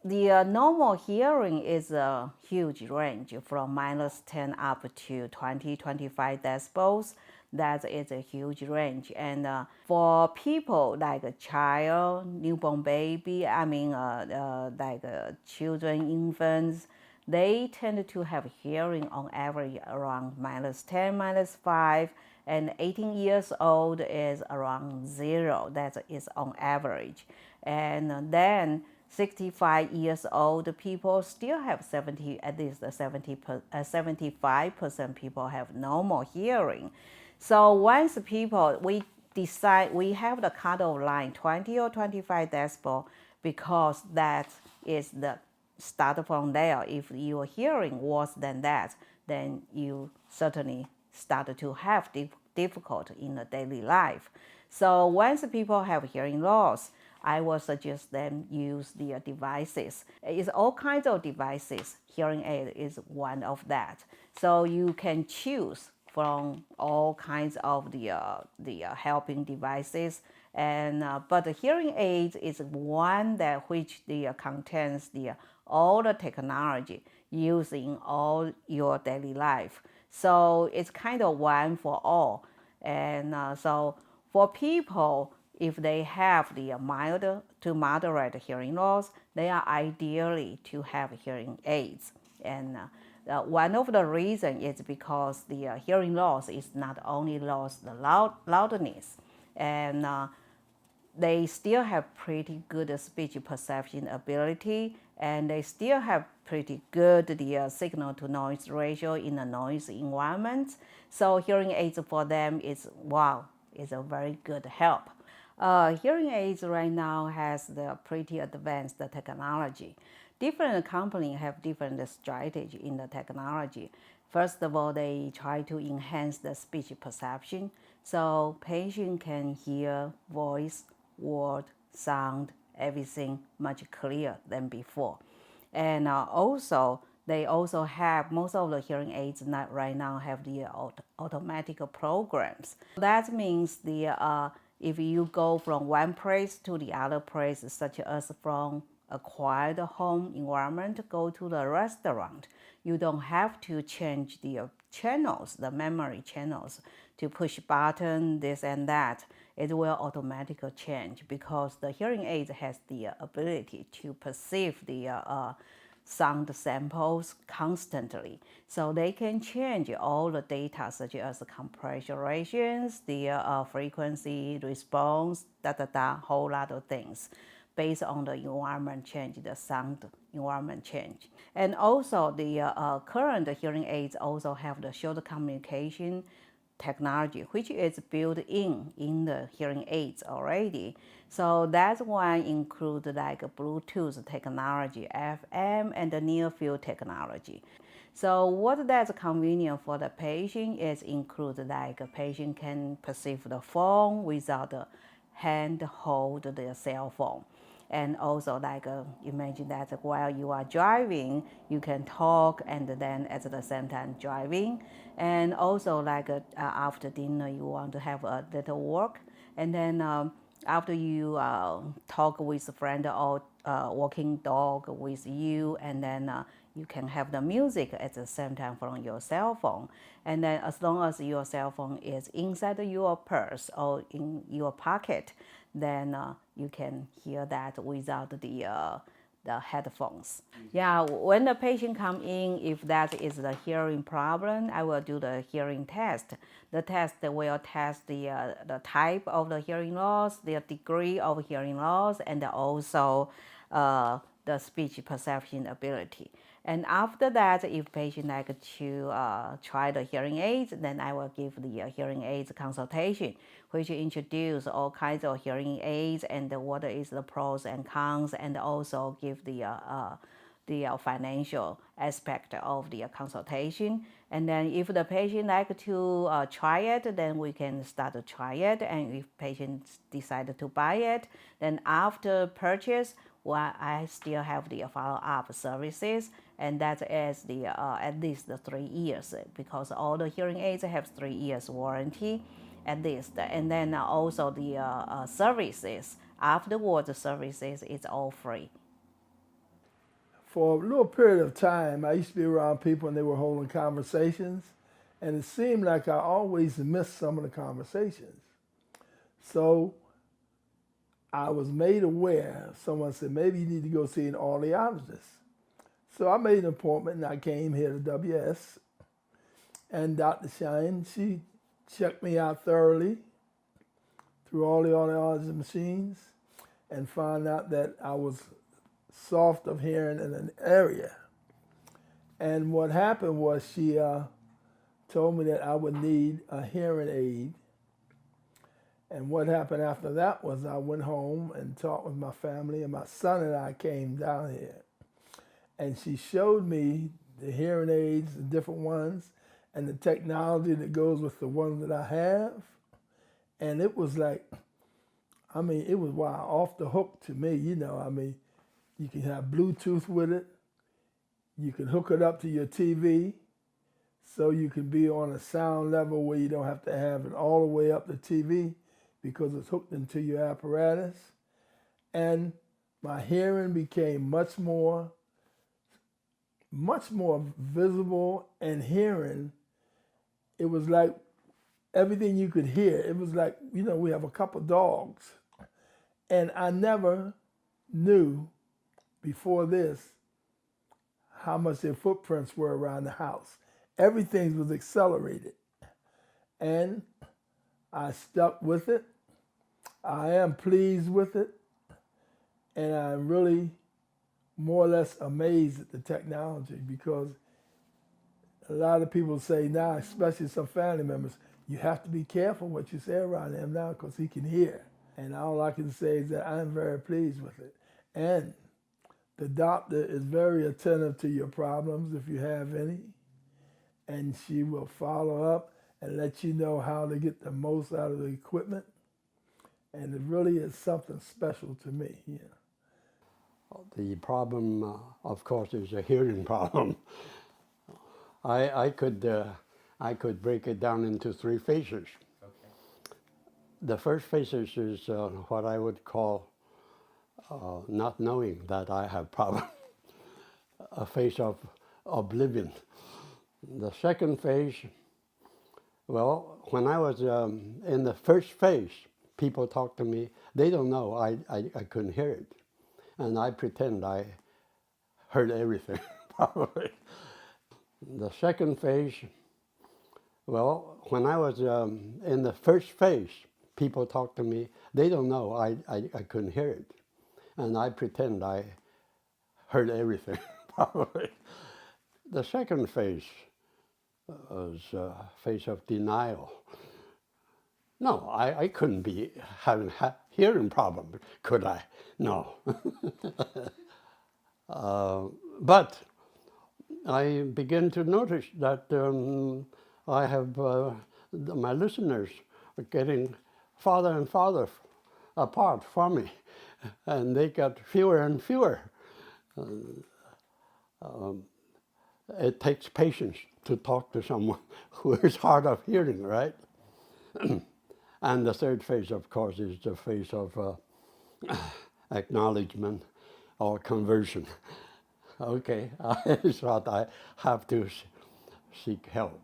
The normal hearing is a huge range from -10 up to 20, 25 decibels. That is a huge range. And for people like a child, newborn baby, children, infants, they tend to have hearing on average around -10, -5, and 18 years old is around 0. That is on average. And then 65 years old people still have 70, at least 75% people have normal hearing. So once people, we decide, we have the cutoff line 20 or 25 decibel because that is the start from there. If your hearing worse than that, then you certainly start to have difficulty in the daily life. So once people have hearing loss, I will suggest them use the devices. It's all kinds of devices. Hearing aid is one of that. So you can choose from all kinds of the helping devices. And but the hearing aid is one that which contains all the technology used in all your daily life. So it's kind of one for all. And so for people, if they have the mild to moderate hearing loss, they are ideally to have hearing aids. And one of the reasons is because the hearing loss is not only loss the loudness, and they still have pretty good speech perception ability, and they still have pretty good the signal to noise ratio in a noisy environment. So hearing aids for them is wow, is a very good help. Hearing aids right now has the pretty advanced technology. Different companies have different strategy in the technology. First of all, they try to enhance the speech perception, so patient can hear voice, word, sound, everything much clearer than before. And also, they also have, most of the hearing aids right now have the automatic programs. That means if you go from one place to the other place, such as from a quiet home environment, go to the restaurant, you don't have to change the channels, the memory channels, to push button, this and that. It will automatically change because the hearing aid has the ability to perceive the sound samples constantly. So they can change all the data such as the compression ratios, the frequency response, whole lot of things based on the environment change, the sound environment change. And also the current hearing aids also have the short communication technology, which is built in the hearing aids already. So that one includes like Bluetooth technology, FM, and the near field technology. So what that's convenient for the patient is include like a patient can perceive the phone without the hand hold the cell phone. And also like imagine that while you are driving, you can talk and then at the same time driving. And also like after dinner, you want to have a little walk. And then after you talk with a friend or walking dog with you, and then you can have the music at the same time from your cell phone. And then as long as your cell phone is inside your purse or in your pocket, then you can hear that without the headphones. Yeah, when the patient come in, if that is the hearing problem, I will do the hearing test. The test will test the type of the hearing loss, the degree of hearing loss, and also the speech perception ability. And after that, if patient like to try the hearing aids, then I will give the hearing aids consultation, which introduce all kinds of hearing aids and what is the pros and cons, and also give the financial aspect of the consultation. And then if the patient like to try it, then we can start to try it. And if patient decide to buy it, then after purchase, well, I still have the follow-up services, and that is the at least 3 years, because all the hearing aids have 3 years warranty at least. And then also the services, afterwards services is all free. For a little period of time, I used to be around people and they were holding conversations, and it seemed like I always missed some of the conversations. So I was made aware. Someone said, maybe you need to go see an audiologist. So I made an appointment and I came here to WS. And Dr. Shine, she checked me out thoroughly through all the audiology machines and found out that I was soft of hearing in an area. And what happened was she told me that I would need a hearing aid. And what happened after that was I went home and talked with my family, and my son and I came down here. And she showed me the hearing aids, the different ones, and the technology that goes with the one that I have. And it was like, I mean, it was wow, off the hook to me, you know. I mean, you can have Bluetooth with it. You can hook it up to your TV, so you can be on a sound level where you don't have to have it all the way up the TV because it's hooked into your apparatus. And my hearing became much more visible and hearing. It was like everything you could hear. It was like, you know, we have a couple dogs. And I never knew before this how much their footprints were around the house. Everything was accelerated. And I stuck with it. I am pleased with it. And I'm really more or less amazed at the technology, because a lot of people say now, especially some family members, you have to be careful what you say around him now because he can hear. And all I can say is that I'm very pleased with it. And the doctor is very attentive to your problems if you have any. And she will follow up and let you know how to get the most out of the equipment. And it really is something special to me. Yeah. The problem, of course, is a hearing problem. I could break it down into three phases. Okay. The first phases is what I would call not knowing that I have problem, a phase of oblivion. The second phase, well, when I was in the first phase, people talk to me, they don't know I couldn't hear it. And I pretend I heard everything, probably. The second phase, well, when I was in the first phase, people talk to me, they don't know I couldn't hear it. And I pretend I heard everything, probably. The second phase was a phase of denial. No, I couldn't be having hearing problem, could I? No. But I begin to notice that I have my listeners are getting farther and farther apart from me, and they got fewer and fewer. It takes patience to talk to someone who is hard of hearing, right? And the third phase, of course, is the phase of acknowledgement or conversion. Okay, I thought I have to seek help.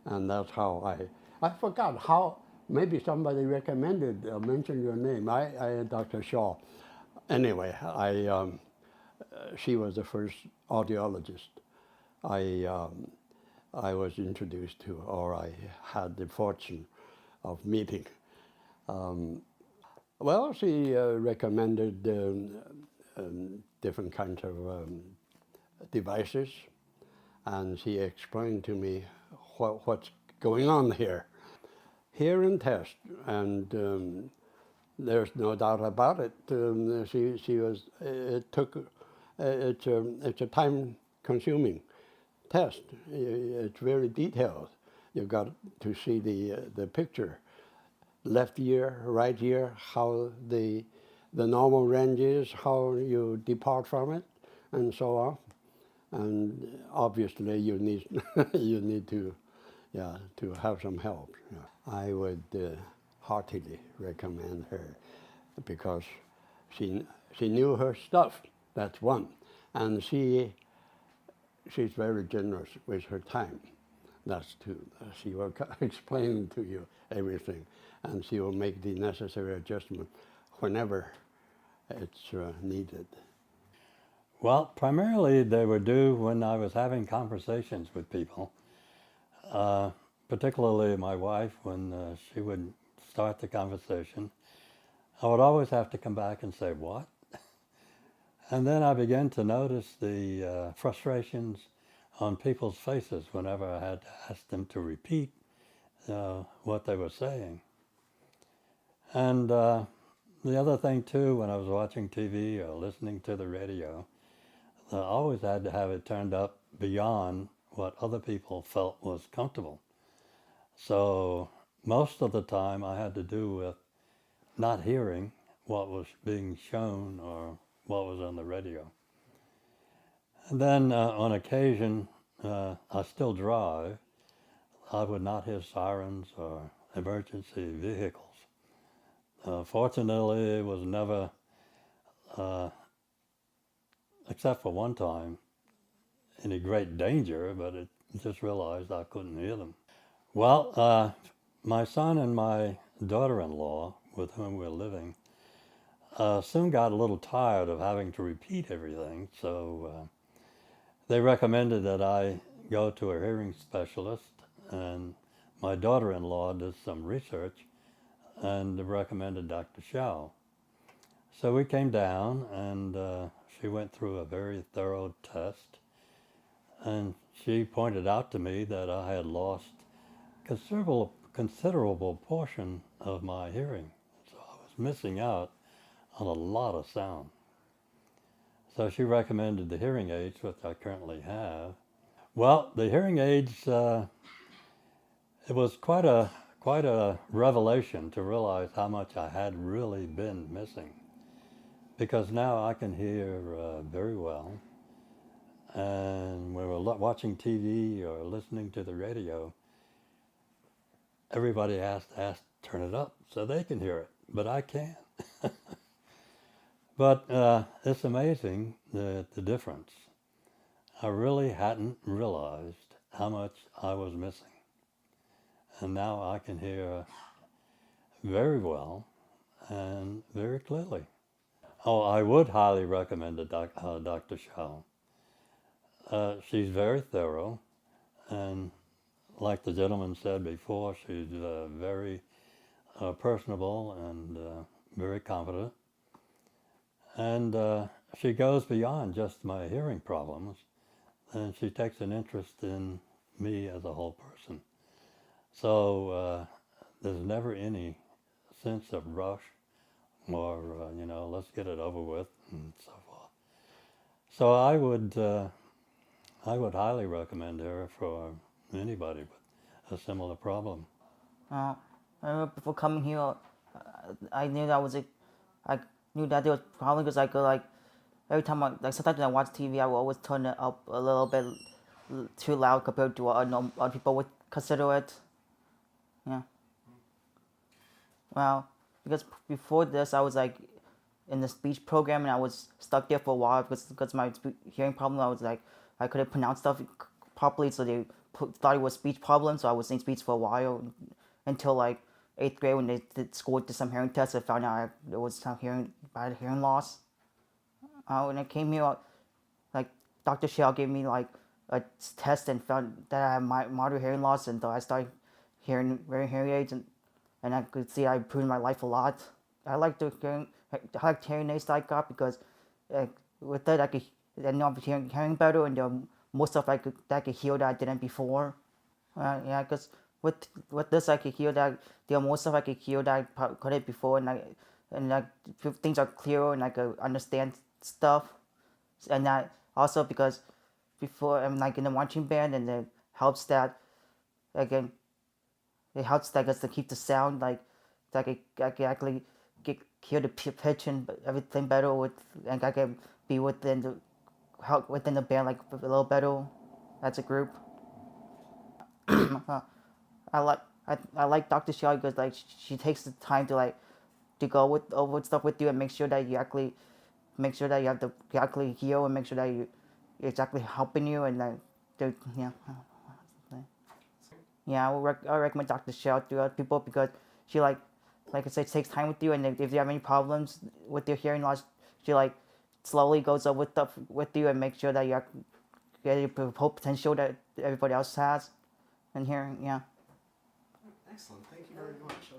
And that's how I forgot how, maybe somebody recommended, mentioned your name, Dr. Shaw. Anyway, she was the first audiologist I was introduced to, or I had the fortune of meeting. Well, she recommended different kinds of devices, and she explained to me what's going on here. Hearing test, and there's no doubt about it. She was. It took. It's a time-consuming test. It's very detailed. You've got to see the picture, left ear, right ear, how the normal range is, how you depart from it, and so on. And obviously, you need you need to have some help. I would heartily recommend her, because she knew her stuff. That's one. and she's very generous with her time. That's too. She will explain to you everything, and she will make the necessary adjustment whenever it's needed. Well, primarily they were due when I was having conversations with people, particularly my wife, when she would start the conversation. I would always have to come back and say, "What?" And then I began to notice the frustrations on people's faces whenever I had to ask them to repeat what they were saying. And the other thing too, when I was watching TV or listening to the radio, I always had to have it turned up beyond what other people felt was comfortable. So most of the time I had to do with not hearing what was being shown or what was on the radio. And then on occasion, I still drive. I would not hear sirens or emergency vehicles. Fortunately, it was never, except for one time, any great danger, but it just realized I couldn't hear them. Well, my son and my daughter-in-law, with whom we're living, soon got a little tired of having to repeat everything, so they recommended that I go to a hearing specialist, and my daughter-in-law did some research and recommended Dr. Shao. So we came down, and she went through a very thorough test, and she pointed out to me that I had lost considerable portion of my hearing. So I was missing out on a lot of sound. So she recommended the hearing aids, which I currently have. Well, the hearing aids, it was quite a revelation to realize how much I had really been missing. Because now I can hear very well. And when we're watching TV or listening to the radio, everybody has to turn it up so they can hear it, but I can't. But it's amazing the difference. I really hadn't realized how much I was missing. And now I can hear very well and very clearly. Oh, I would highly recommend Dr. Shao. She's very thorough, and like the gentleman said before, she's very personable and very confident. And she goes beyond just my hearing problems, and she takes an interest in me as a whole person. So there's never any sense of rush or, let's get it over with and so forth. So I would highly recommend her for anybody with a similar problem. I remember before coming here, I knew that I knew that there was probably because I could every time sometimes when I watch TV, I will always turn it up a little bit too loud compared to what other people would consider it. Yeah. Well, because before this, I was in the speech program and I was stuck there for a while because my hearing problem. I was I couldn't pronounce stuff properly, so they thought it was speech problem. So I was in speech for a while until 8th grade when they school did some hearing tests. I found out there was some bad hearing loss. When I came here, Dr. Shell gave me a test and found that I had moderate hearing loss, and so I started wearing hearing aids, and I could see I improved my life a lot. I liked hearing aids that I got because with that I know I'm hearing better, and there are more stuff that I could hear that I didn't before. Yeah, because with this I could hear that there are more stuff I could hear that I couldn't before, and things are clearer and I could understand stuff, and that also because before I'm in the marching band, and it helps that again it helps that to keep the sound that I can actually hear the pitch and everything better and I can be within the band a little better as a group. I like Dr. Shaw because she takes the time to go over stuff with you and make sure that you actually make sure that you have to exactly heal and make sure that you're exactly helping you and that yeah. Yeah, I recommend Dr. Shell to other people because she like I said, takes time with you, and if you have any problems with your hearing loss, she like slowly goes over stuff with you and makes sure that you get your whole potential that everybody else has, and hearing. Yeah. Excellent. Thank you very much.